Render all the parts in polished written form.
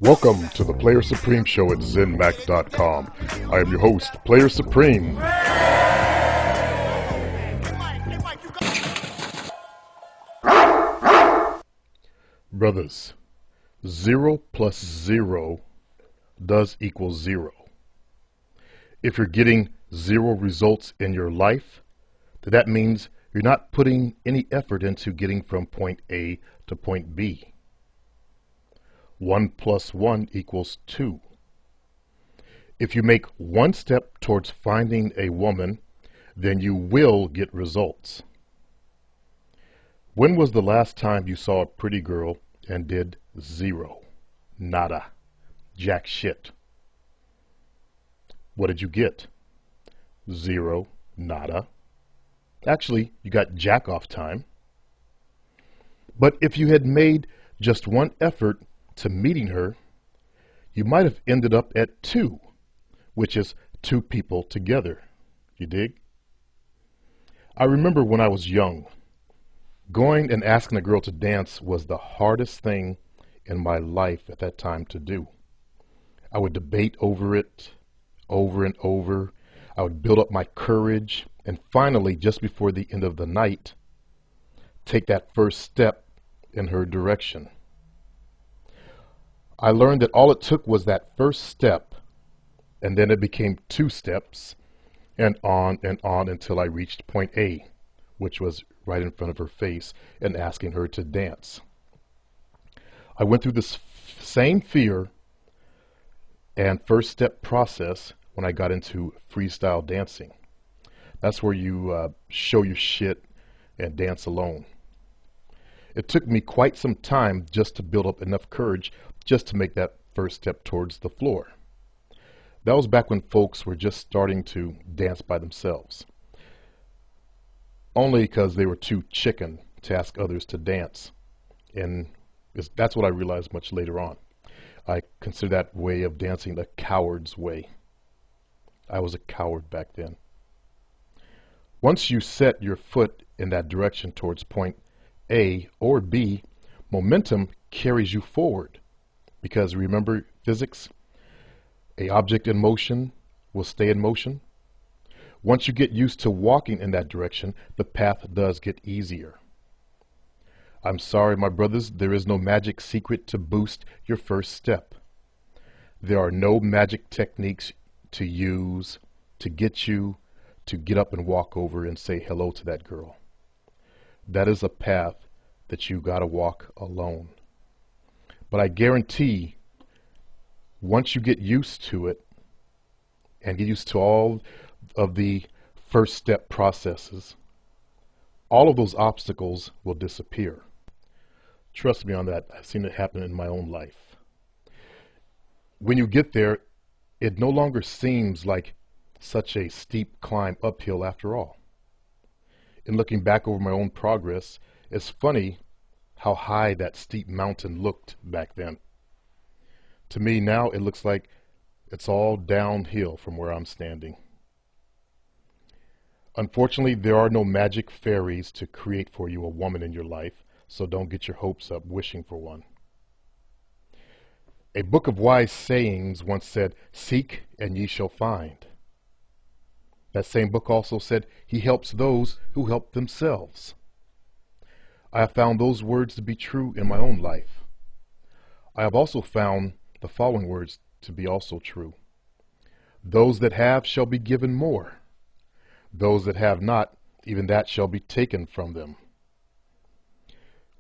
Welcome to the Player Supreme Show at ZenMac.com. I am your host, Player Supreme. Brothers, 0 plus 0 does equal 0. If you're getting 0 results in your life, that means you're not putting any effort into getting from point A to point B. 1 plus 1 equals 2. If you make one step towards finding a woman, then you will get results. When was the last time you saw a pretty girl and did 0? Nada. Jack shit. What did you get? 0. Nada. Actually, you got jack off time. But if you had made just one effort to meeting her, you might have ended up at 2, which is 2 people together. You dig? I remember when I was young, going and asking a girl to dance was the hardest thing in my life at that time to do. I would debate over it over and over. I would build up my courage, and finally, just before the end of the night, take that first step in her direction. I learned that all it took was that first step, and then it became 2 steps, and on until I reached point A, which was right in front of her face, and asking her to dance. I went through this same fear and first step process when I got into freestyle dancing. That's where you show your shit and dance alone. It took me quite some time just to build up enough courage just to make that first step towards the floor. That was back when folks were just starting to dance by themselves, only because they were too chicken to ask others to dance. And that's what I realized much later on. I consider that way of dancing the coward's way. I was a coward back then. Once you set your foot in that direction towards point A or B, momentum carries you forward. Because remember physics, an object in motion will stay in motion. Once you get used to walking in that direction, the path does get easier. I'm sorry, my brothers, there is no magic secret to boost your first step. There are no magic techniques to use to get you to get up and walk over and say hello to that girl. That is a path that you gotta walk alone. But I guarantee once you get used to it and get used to all of the first step processes, all of those obstacles will disappear. Trust me on that. I've seen it happen in my own life. When you get there, it no longer seems like such a steep climb uphill after all. In looking back over my own progress, it's funny how high that steep mountain looked back then. To me now it looks like it's all downhill from where I'm standing. Unfortunately, there are no magic fairies to create for you a woman in your life, so don't get your hopes up wishing for one. A book of wise sayings once said, "Seek and ye shall find." That same book also said, "He helps those who help themselves." I have found those words to be true in my own life. I have also found the following words to be also true. Those that have shall be given more. Those that have not, even that shall be taken from them.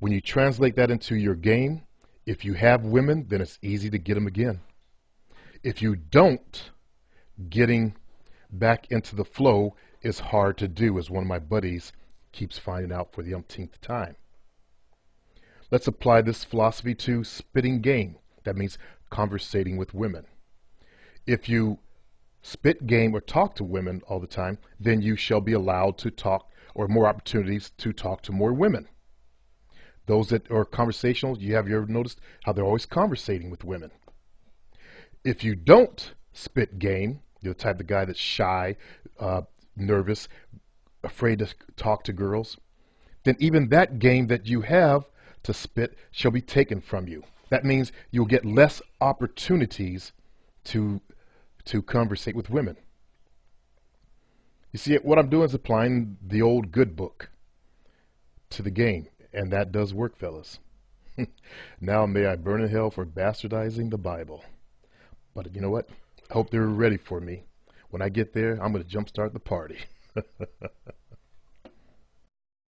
When you translate that into your game, if you have women, then it's easy to get them again. If you don't, getting back into the flow is hard to do, as one of my buddies keeps finding out for the umpteenth time. Let's apply this philosophy to spitting game. That means conversating with women. If you spit game or talk to women all the time, then you shall be allowed to talk, or more opportunities to talk to more women. Those that are conversational, you ever noticed how they're always conversating with women? If you don't spit game, you're the type of guy that's shy, nervous, afraid to talk to girls, then even that game that you have to spit shall be taken from you. That means you'll get less opportunities to conversate with women. You see, what I'm doing is applying the old good book to the game, and that does work, fellas. Now may I burn in hell for bastardizing the Bible. But you know what? I hope they're ready for me. When I get there, I'm going to jumpstart the party.